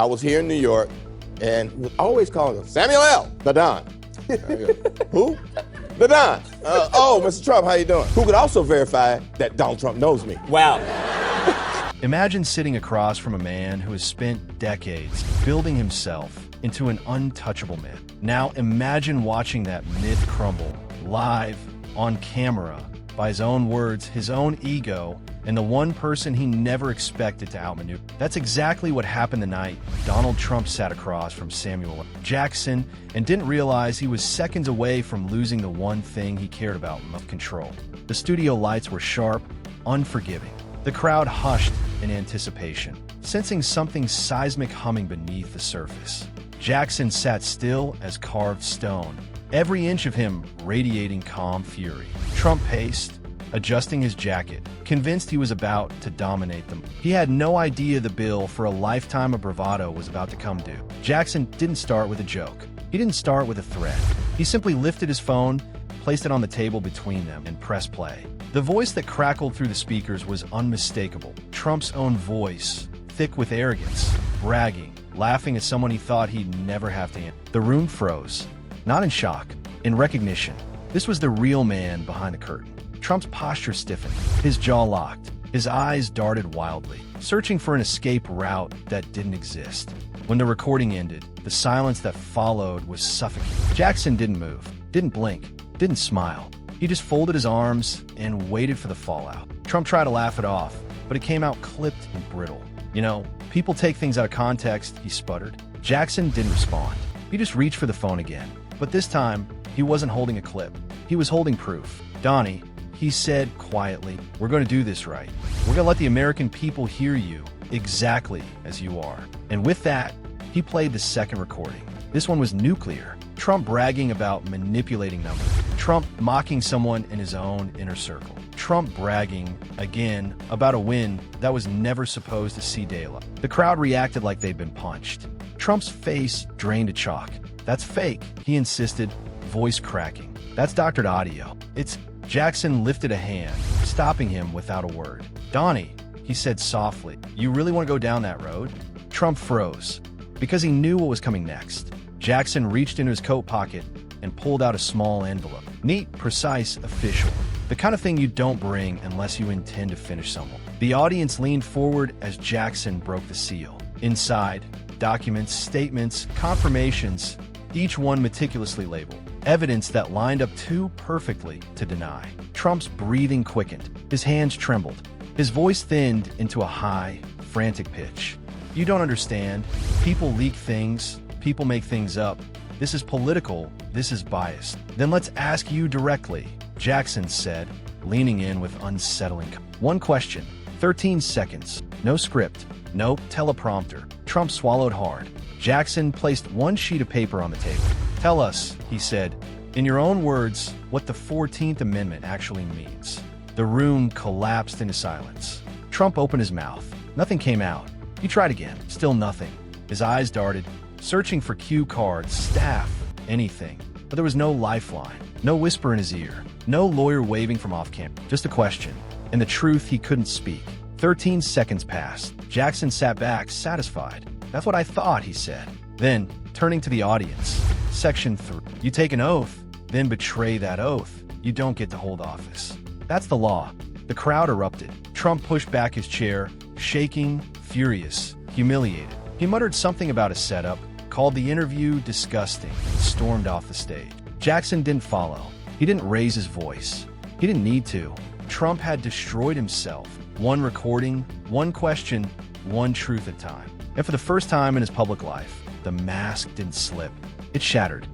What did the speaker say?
I was here in New York, and he was always calling him Samuel L. the Don. Who? The Don. Oh, Mr. Trump, how you doing? Who could also verify that Donald Trump knows me. Wow. Imagine sitting across from a man who has spent decades building himself into an untouchable myth. Now imagine watching that myth crumble live on camera by his own words, his own ego, and the one person he never expected to outmaneuver. That's exactly what happened the night Donald Trump sat across from Samuel Jackson and didn't realize he was seconds away from losing the one thing he cared about, control. The studio lights were sharp, unforgiving. The crowd hushed in anticipation, sensing something seismic humming beneath the surface. Jackson sat still as carved stone, every inch of him radiating calm fury. Trump paced, adjusting his jacket, convinced he was about to dominate them. He had no idea the bill for a lifetime of bravado was about to come due. Jackson didn't start with a joke. He didn't start with a threat. He simply lifted his phone, placed it on the table between them, and pressed play. The voice that crackled through the speakers was unmistakable. Trump's own voice, thick with arrogance, bragging, laughing at someone he thought he'd never have to answer. The room froze, not in shock, in recognition. This was the real man behind the curtain. Trump's posture stiffened, his jaw locked, his eyes darted wildly, searching for an escape route that didn't exist. When the recording ended, the silence that followed was suffocating. Jackson didn't move, didn't blink, didn't smile. He just folded his arms and waited for the fallout. Trump tried to laugh it off, but it came out clipped and brittle. You know, people take things out of context, he sputtered. Jackson didn't respond. He just reached for the phone again. But this time, he wasn't holding a clip. He was holding proof. Donnie, he said quietly, we're going to do this right. We're going to let the American people hear you exactly as you are. And with that, he played the second recording. This one was nuclear. Trump bragging about manipulating numbers. Trump mocking someone in his own inner circle. Trump bragging, again, about a win that was never supposed to see daylight. The crowd reacted like they'd been punched. Trump's face drained to chalk. That's fake, he insisted, voice cracking. That's doctored audio. It's Jackson lifted a hand, stopping him without a word. Donnie, he said softly, you really want to go down that road? Trump froze, because he knew what was coming next. Jackson reached into his coat pocket and pulled out a small envelope. Neat, precise, official. The kind of thing you don't bring unless you intend to finish someone. The audience leaned forward as Jackson broke the seal. Inside, documents, statements, confirmations, each one meticulously labeled. Evidence that lined up too perfectly to deny. Trump's breathing quickened. His hands trembled. His voice thinned into a high, frantic pitch. You don't understand. People leak things. People make things up. This is political. This is biased. Then let's ask you directly, Jackson said, leaning in with unsettling. One question. 13 seconds. No script. No teleprompter. Trump swallowed hard. Jackson placed one sheet of paper on the table. Tell us, he said, in your own words, what the 14th Amendment actually means. The room collapsed into silence. Trump opened his mouth. Nothing came out. He tried again. Still nothing. His eyes darted, searching for cue cards, staff, anything. But there was no lifeline, no whisper in his ear, no lawyer waving from off camera. Just a question, and the truth he couldn't speak. 13 seconds passed. Jackson sat back, satisfied. That's what I thought, he said. Then, turning to the audience, Section 3. You take an oath, then betray that oath. You don't get to hold office. That's the law. The crowd erupted. Trump pushed back his chair, shaking, furious, humiliated. He muttered something about a setup, called the interview disgusting, and stormed off the stage. Jackson didn't follow. He didn't raise his voice. He didn't need to. Trump had destroyed himself. One recording, one question, one truth at a time. And for the first time in his public life, the mask didn't slip. It shattered.